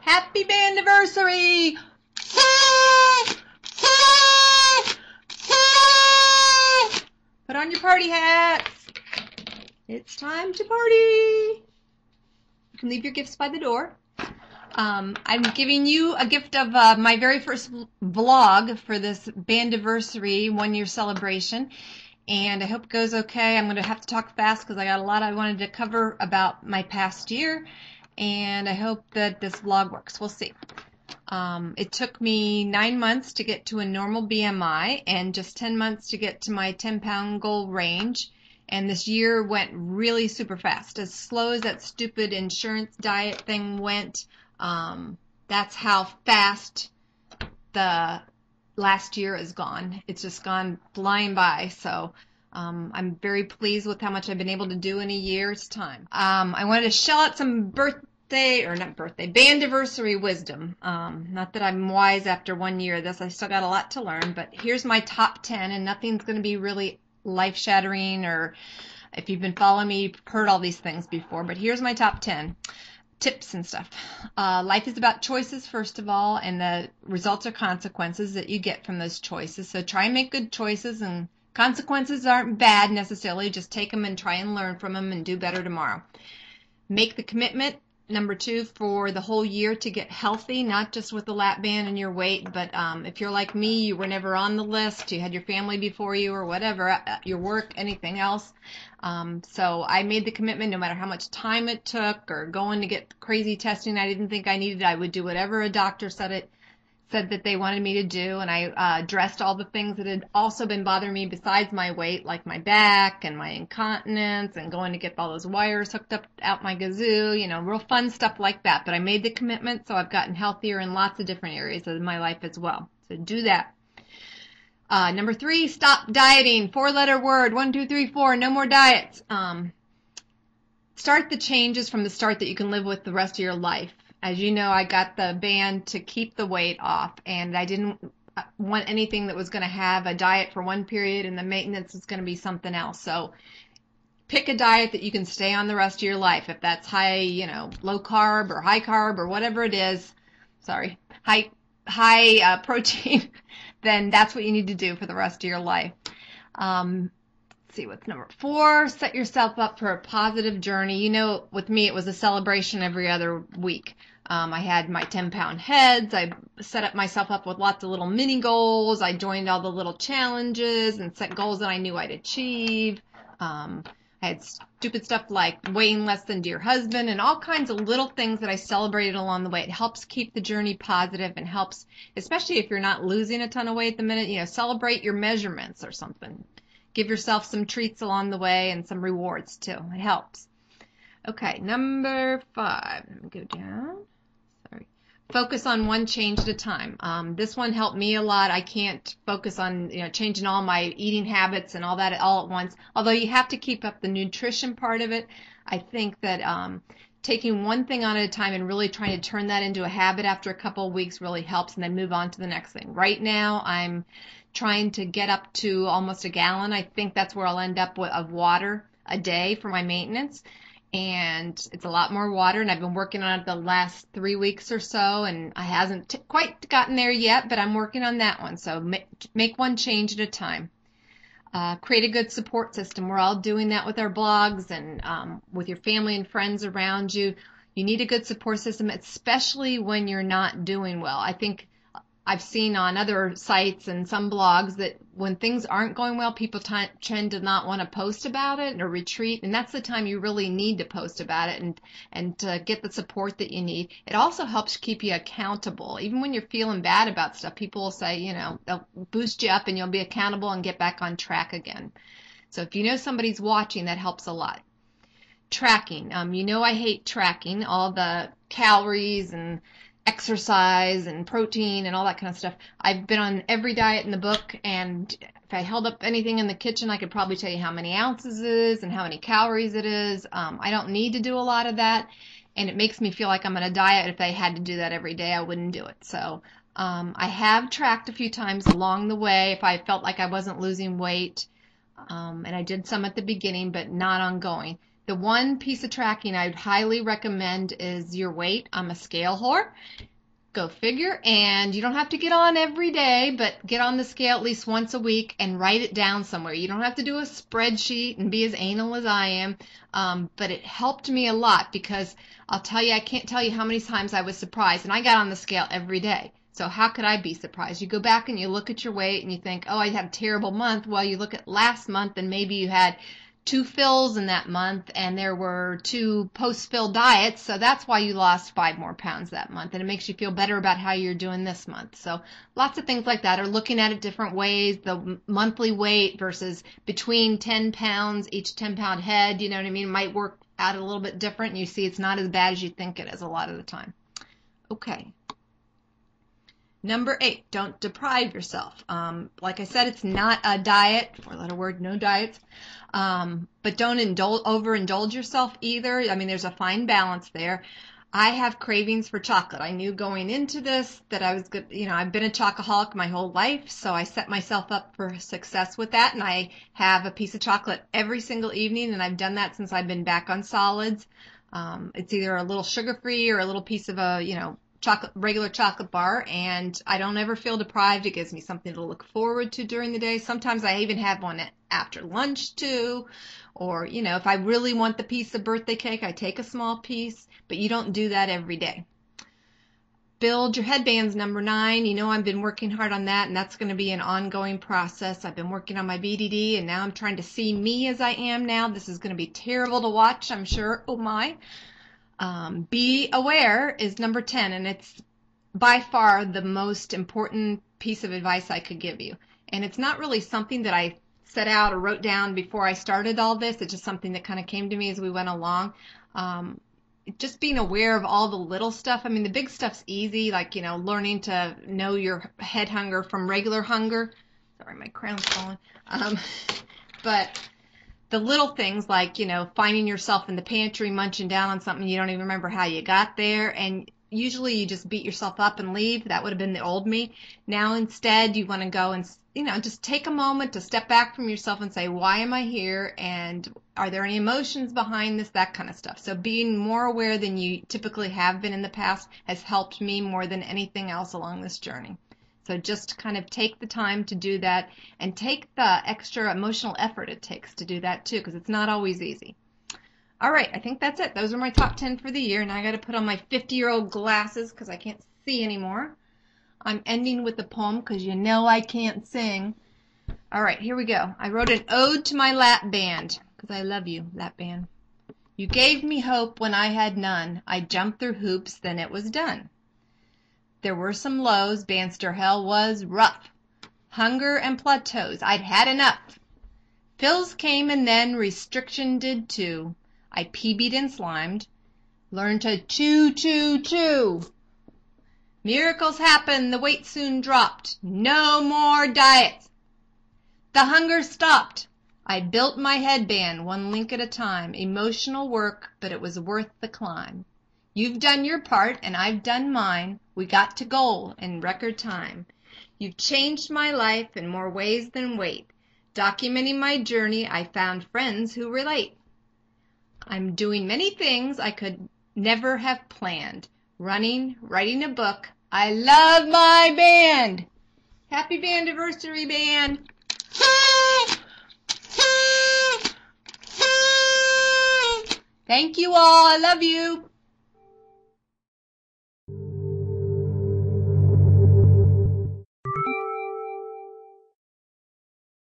Happy Bandiversary! Put on your party hats. It's time to party. You can leave your gifts by the door. I'm giving you a gift of my very first vlog for this Bandiversary 1-year celebration. And I hope it goes okay. I'm going to have to talk fast because I got a lot I wanted to cover about my past year. And I hope that this vlog works. We'll see. It took me 9 months to get to a normal BMI and just 10 months to get to my 10-pound goal range. And this year went really super fast. As slow as that stupid insurance diet thing went, that's how fast the last year is gone. It's just gone flying by. So I'm very pleased with how much I've been able to do in a year's time. I wanted to shell out some Bandiversary wisdom. Not that I'm wise after 1 year of this. I still got a lot to learn, but here's my top 10, and nothing's going to be really life-shattering, or if you've been following me, you've heard all these things before, but here's my top 10 tips and stuff. Life is about choices, first of all, and the results are consequences that you get from those choices. So try and make good choices, and consequences aren't bad necessarily. Just take them and try and learn from them and do better tomorrow. Make the commitment, number 2, for the whole year to get healthy, not just with the lap band and your weight, but if you're like me, you were never on the list, you had your family before you or whatever, your work, anything else. So I made the commitment, no matter how much time it took or going to get crazy testing I didn't think I needed, I would do whatever a doctor said that they wanted me to do, and I addressed all the things that had also been bothering me besides my weight, like my back and my incontinence and going to get all those wires hooked up out my gazoo, real fun stuff like that. But I made the commitment, so I've gotten healthier in lots of different areas of my life as well. So do that. Number 3, stop dieting. 4-letter word, 1, 2, 3, 4, no more diets. Start the changes from the start that you can live with the rest of your life. As you know, I got the band to keep the weight off, and I didn't want anything that was going to have a diet for one period and the maintenance is going to be something else. So pick a diet that you can stay on the rest of your life. If that's low carb or high carb or whatever it is, high protein, then that's what you need to do for the rest of your life. Let's see, what's number 4? Set yourself up for a positive journey. With me, it was a celebration every other week. I had my 10-pound heads. I set up myself up with lots of little mini goals. I joined all the little challenges and set goals that I knew I'd achieve. I had stupid stuff like weighing less than dear husband and all kinds of little things that I celebrated along the way. It helps keep the journey positive and helps, especially if you're not losing a ton of weight at the minute, celebrate your measurements or something. Give yourself some treats along the way and some rewards too. It helps. Okay, number 5. Let me go down. Sorry. Focus on one change at a time. This one helped me a lot. I can't focus on changing all my eating habits and all that all at once. Although you have to keep up the nutrition part of it. I think that taking one thing on at a time and really trying to turn that into a habit after a couple of weeks really helps, and then move on to the next thing. Right now, I'm trying to get up to almost a gallon. I think that's where I'll end up with, of water a day for my maintenance. And it's a lot more water, and I've been working on it the last 3 weeks or so, and I hasn't quite gotten there yet, but I'm working on that one. So make one change at a time. Create a good support system. We're all doing that with our blogs and with your family and friends around you. You need a good support system, especially when you're not doing well. I think I've seen on other sites and some blogs that when things aren't going well, people tend to not want to post about it or retreat, and that's the time you really need to post about it and to get the support that you need. It also helps keep you accountable. Even when you're feeling bad about stuff, people will say, they'll boost you up and you'll be accountable and get back on track again. So if you know somebody's watching, that helps a lot. Tracking. I hate tracking all the calories and exercise and protein and all that kind of stuff. I've been on every diet in the book, and if I held up anything in the kitchen, I could probably tell you how many ounces it is and how many calories it is. I don't need to do a lot of that, and it makes me feel like I'm on a diet. If I had to do that every day, I wouldn't do it. So I have tracked a few times along the way if I felt like I wasn't losing weight, and I did some at the beginning, but not ongoing. The one piece of tracking I'd highly recommend is your weight. I'm a scale whore. Go figure. And you don't have to get on every day, but get on the scale at least once a week and write it down somewhere. You don't have to do a spreadsheet and be as anal as I am. But it helped me a lot because I'll tell you, I can't tell you how many times I was surprised. And I got on the scale every day. So how could I be surprised? You go back and you look at your weight and you think, oh, I had a terrible month. Well, you look at last month and maybe you had 2 fills in that month and there were 2 post-fill diets. So that's why you lost 5 more pounds that month. And it makes you feel better about how you're doing this month. So lots of things like that, or looking at it different ways, the monthly weight versus between 10 pounds, each 10-pound head, you know what I mean? It might work out a little bit different. And you see it's not as bad as you think it is a lot of the time. Okay. Number 8, don't deprive yourself. Like I said, it's not a diet, 4-letter word, no diets. But don't overindulge yourself either. I mean, there's a fine balance there. I have cravings for chocolate. I knew going into this that I was good. You know, I've been a chocoholic my whole life, so I set myself up for success with that. And I have a piece of chocolate every single evening, and I've done that since I've been back on solids. It's either a little sugar-free or a little piece of a, regular chocolate bar, and I don't ever feel deprived. It gives me something to look forward to during the day. Sometimes I even have one after lunch too, or if I really want the piece of birthday cake, I take a small piece, but you don't do that every day. Build your headbands, number 9. I've been working hard on that, and that's going to be an ongoing process. I've been working on my BDD, and now I'm trying to see me as I am now. This is going to be terrible to watch, I'm sure. Oh my. Be aware is number 10, and it's by far the most important piece of advice I could give you. And it's not really something that I set out or wrote down before I started all this. It's just something that kind of came to me as we went along. Just being aware of all the little stuff. I mean, the big stuff's easy, like, learning to know your head hunger from regular hunger. Sorry, my crown's falling. But the little things like, finding yourself in the pantry munching down on something you don't even remember how you got there. And usually you just beat yourself up and leave. That would have been the old me. Now instead you want to go and, just take a moment to step back from yourself and say, why am I here? And are there any emotions behind this? That kind of stuff. So being more aware than you typically have been in the past has helped me more than anything else along this journey. So just kind of take the time to do that and take the extra emotional effort it takes to do that too, because it's not always easy. All right, I think that's it. Those are my top 10 for the year. Now I got to put on my 50-year-old glasses because I can't see anymore. I'm ending with a poem because I can't sing. All right, here we go. I wrote an ode to my lap band because I love you, lap band. You gave me hope when I had none. I jumped through hoops, then it was done. There were some lows, bandster hell was rough. Hunger and plateaus, I'd had enough. Fills came and then restriction did too. I PB'd and slimed, learned to chew, chew, chew. Miracles happened, the weight soon dropped. No more diets. The hunger stopped. I built my headband, one link at a time. Emotional work, but it was worth the climb. You've done your part, and I've done mine. We got to goal in record time. You've changed my life in more ways than weight. Documenting my journey, I found friends who relate. I'm doing many things I could never have planned. Running, writing a book. I love my band. Happy Bandiversary, band. Thank you all. I love you.